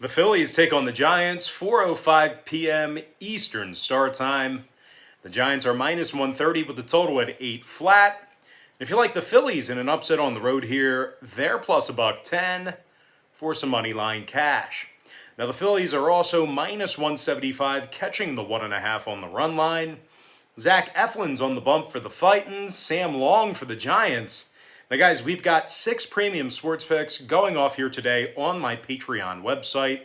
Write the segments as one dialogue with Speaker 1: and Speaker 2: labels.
Speaker 1: The Phillies take on the Giants, 4:05 p.m. Eastern start time. The Giants are minus 130 with the total at 8 flat. If you like the Phillies in an upset on the road here, they're plus a $1.10 for some money line cash. Now the Phillies are also minus 175, catching the 1.5 on the run line. Zach Eflin's on the bump for the Fightins, Sam Long for the Giants. Now guys, we've got 6 premium sports picks going off here today on my Patreon website.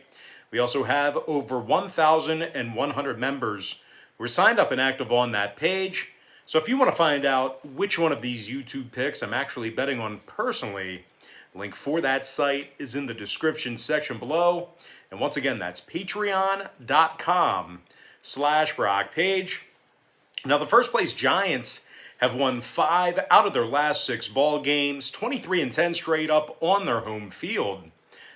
Speaker 1: We also have over 1,100 members who are signed up and active on that page. So if you want to find out which one of these YouTube picks I'm actually betting on personally, the link for that site is in the description section below. And once again, that's patreon.com/BrockPage. Now, the first place Giants have won 5 out of their last 6 ball games, 23-10 straight up on their home field.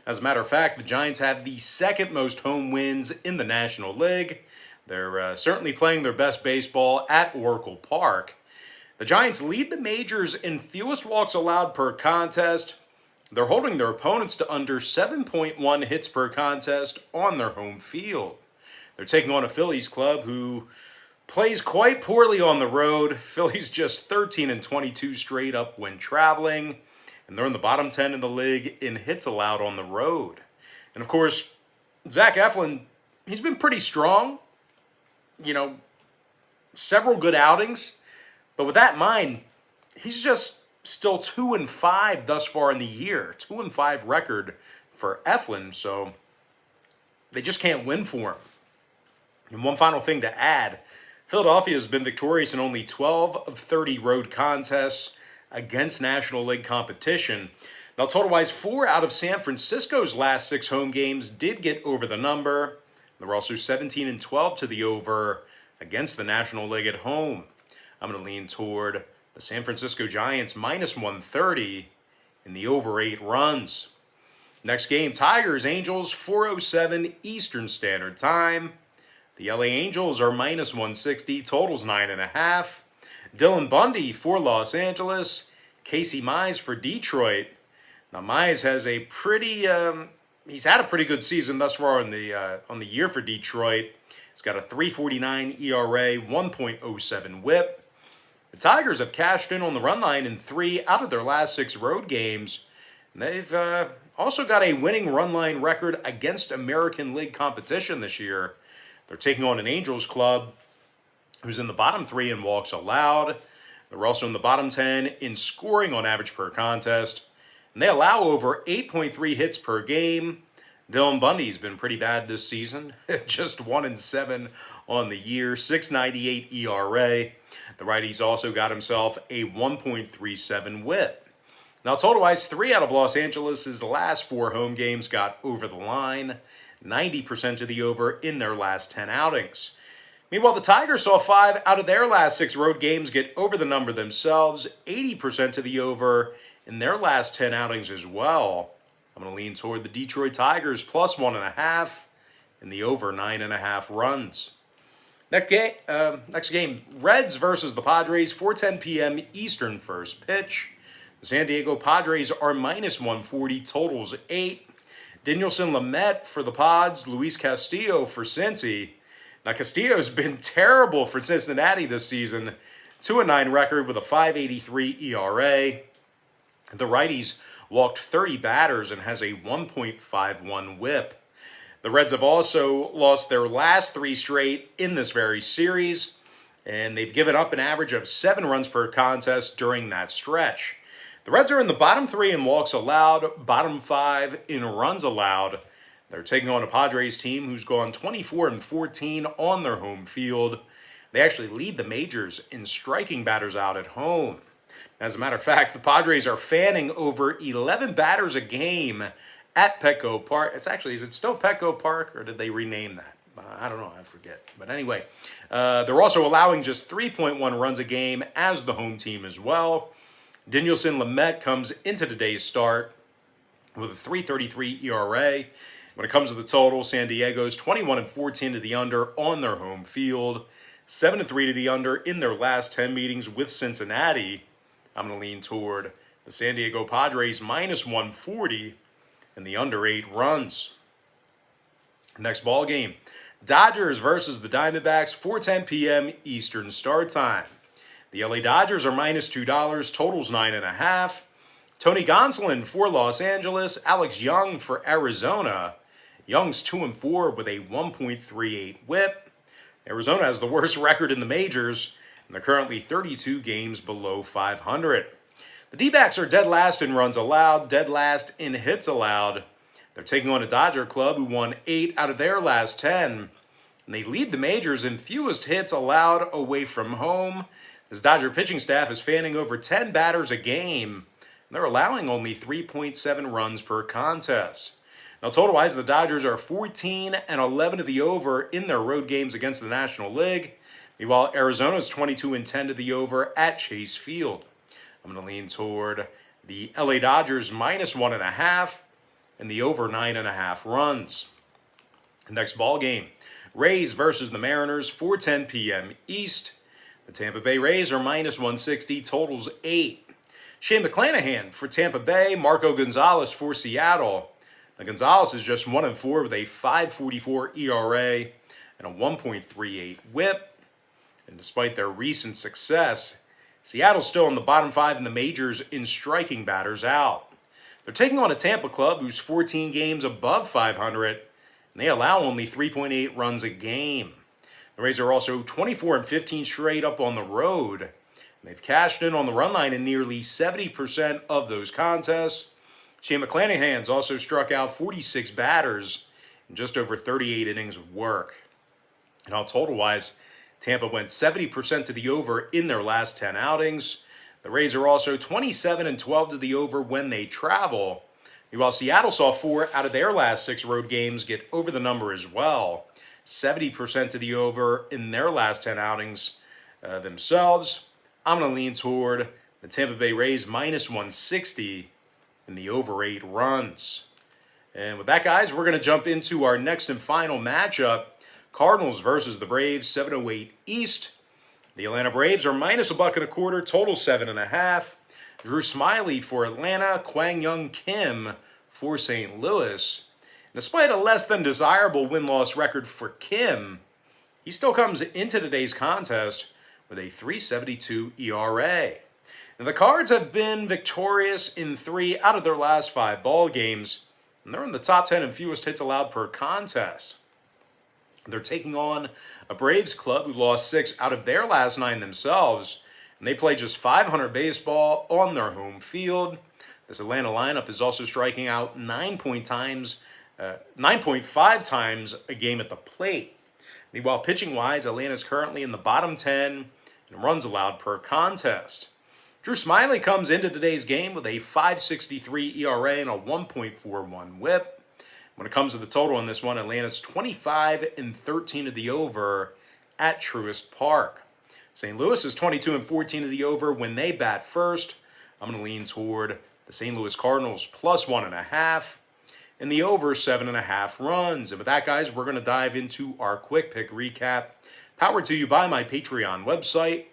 Speaker 1: As a matter of fact, the Giants have the second most home wins in the National League. They're certainly playing their best baseball at Oracle Park. The Giants lead the majors in fewest walks allowed per contest. They're holding their opponents to under 7.1 hits per contest on their home field. They're taking on a Phillies club who plays quite poorly on the road. Phillies just 13-22 straight up when traveling, and they're in the bottom 10 in the league in hits allowed on the road. And of course, Zach Eflin, he's been pretty strong. Several good outings. But with that in mind, he's just still 2-5 thus far in the year. 2-5 record for Eflin, so they just can't win for him. And one final thing to add, Philadelphia has been victorious in only 12 of 30 road contests against National League competition. Now, total-wise, 4 out of San Francisco's last 6 home games did get over the number. They're also 17-12 to the over against the National League at home. I'm going to lean toward the San Francisco Giants minus 130 in the over 8 runs. Next game, Tigers-Angels, 4:07 Eastern Standard Time. The LA Angels are minus 160, totals 9.5. Dylan Bundy for Los Angeles, Casey Mize for Detroit. Now Mize has a he's had a pretty good season thus far on the year for Detroit. He's got a 3.49 ERA, 1.07 WHIP. The Tigers have cashed in on the run line in 3 out of their last 6 road games. And they've also got a winning run line record against American League competition this year. They're taking on an Angels club who's in the bottom 3 in walks allowed. They're also in the bottom 10 in scoring on average per contest. And they allow over 8.3 hits per game. Dylan Bundy's been pretty bad this season. Just 1-7 on the year, 6.98 ERA. The righty's also got himself a 1.37 WHIP. Now, total-wise, 3 out of Los Angeles' last 4 home games got over the line, 90% to the over in their last 10 outings. Meanwhile, the Tigers saw 5 out of their last 6 road games get over the number themselves, 80% to the over in their last 10 outings as well. I'm going to lean toward the Detroit Tigers plus 1.5 in the over 9.5 runs. Next game, Reds versus the Padres, 4:10 p.m. Eastern first pitch. The San Diego Padres are minus 140, totals 8. Dinelson Lamet for the Pods, Luis Castillo for Cincy. Now, Castillo's been terrible for Cincinnati this season. 2-9 record with a 5.83 ERA. The righties walked 30 batters and has a 1.51 WHIP. The Reds have also lost their last 3 straight in this very series, and they've given up an average of 7 runs per contest during that stretch. The Reds are in the bottom 3 in walks allowed, bottom 5 in runs allowed. They're taking on a Padres team who's gone 24-14 on their home field. They actually lead the majors in striking batters out at home. As a matter of fact, the Padres are fanning over 11 batters a game at Petco Park. Is it still Petco Park, or did they rename that? I don't know, I forget. But anyway, they're also allowing just 3.1 runs a game as the home team as well. Dinelson Lamet comes into today's start with a 3.33 ERA. When it comes to the total, San Diego's 21-14 to the under on their home field, 7-3 to the under in their last 10 meetings with Cincinnati. I'm going to lean toward the San Diego Padres minus 140 and the under 8 runs. Next ball game, Dodgers versus the Diamondbacks, 4:10 p.m. Eastern Start Time. The LA Dodgers are -$2, totals 9.5. Tony Gonsolin for Los Angeles, Alex Young for Arizona. Young's 2-4 with a 1.38 WHIP. Arizona has the worst record in the majors, and they're currently 32 games below 500. The D-backs are dead last in runs allowed, dead last in hits allowed. They're taking on a Dodger club who won 8 out of their last 10. And they lead the majors in fewest hits allowed away from home. This Dodger pitching staff is fanning over 10 batters a game. And they're allowing only 3.7 runs per contest. Now, total-wise, the Dodgers are 14-11 to the over in their road games against the National League. Meanwhile, Arizona's 22-10 to the over at Chase Field. I'm going to lean toward the LA Dodgers -1.5 and the over 9.5 runs. The next ball game, Rays versus the Mariners, 4:10 p.m. East. The Tampa Bay Rays are -160, totals 8. Shane McClanahan for Tampa Bay, Marco Gonzalez for Seattle. Now, Gonzalez is just 1-4 with a 5.44 ERA and a 1.38 WHIP. And despite their recent success, Seattle's still in the bottom 5 in the majors in striking batters out. They're taking on a Tampa club who's 14 games above 500, and they allow only 3.8 runs a game. The Rays are also 24-15 straight up on the road. And they've cashed in on the run line in nearly 70% of those contests. Shane McClanahan's also struck out 46 batters in just over 38 innings of work. And all total-wise, Tampa went 70% to the over in their last 10 outings. The Rays are also 27-12 to the over when they travel. Meanwhile, Seattle saw 4 out of their last 6 road games get over the number as well. 70% to the over in their last 10 outings themselves. I'm going to lean toward the Tampa Bay Rays -160 and the over 8 runs. And with that, guys, we're going to jump into our next and final matchup. Cardinals versus the Braves, 7:08 East. The Atlanta Braves are -$1.25, total 7.5. Drew Smyly for Atlanta, Kwang Young Kim for St. Louis. Despite a less than desirable win-loss record for Kim, he still comes into today's contest with a 3.72 ERA. Now, the Cards have been victorious in 3 out of their last 5 ball games, and they're in the top 10 in fewest hits allowed per contest. They're taking on a Braves club who lost 6 out of their last 9 themselves, and they play just .500 baseball on their home field. This Atlanta lineup is also striking out 9.5 times a game at the plate. Meanwhile, pitching-wise, Atlanta's currently in the bottom 10 in runs allowed per contest. Drew Smyly comes into today's game with a 5.63 ERA and a 1.41 WHIP. When it comes to the total in this one, Atlanta's 25-13 to the over at Truist Park. St. Louis is 22-14 to the over when they bat first. I'm going to lean toward the St. Louis Cardinals +1.5 and the over 7.5 runs. And with that, guys, we're going to dive into our quick pick recap, powered to you by my Patreon website.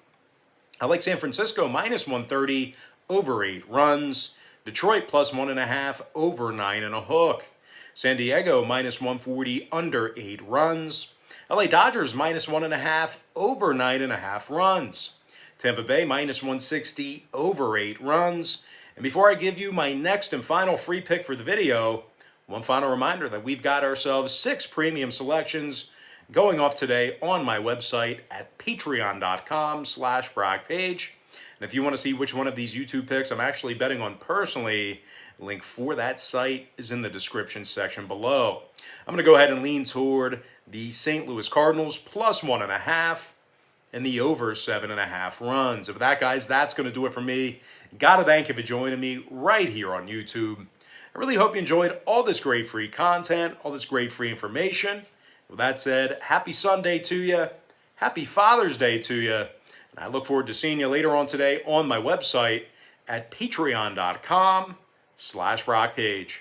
Speaker 1: I like San Francisco -130 over 8 runs. Detroit +1.5 over 9.5. San Diego -140 under 8 runs. LA Dodgers -1.5 over 9.5 runs. Tampa Bay -160 over 8 runs. And before I give you my next and final free pick for the video, one final reminder that we've got ourselves 6 premium selections going off today on my website at patreon.com/BrockPage. And if you want to see which one of these YouTube picks I'm actually betting on personally, link for that site is in the description section below. I'm going to go ahead and lean toward the St. Louis Cardinals +1.5 and the over 7.5 runs. And with that, guys, that's going to do it for me. Gotta thank you for joining me right here on YouTube. I really hope you enjoyed all this great free content, all this great free information. With that said, happy Sunday to you. Happy Father's Day to you. And I look forward to seeing you later on today on my website at patreon.com/BrockPage.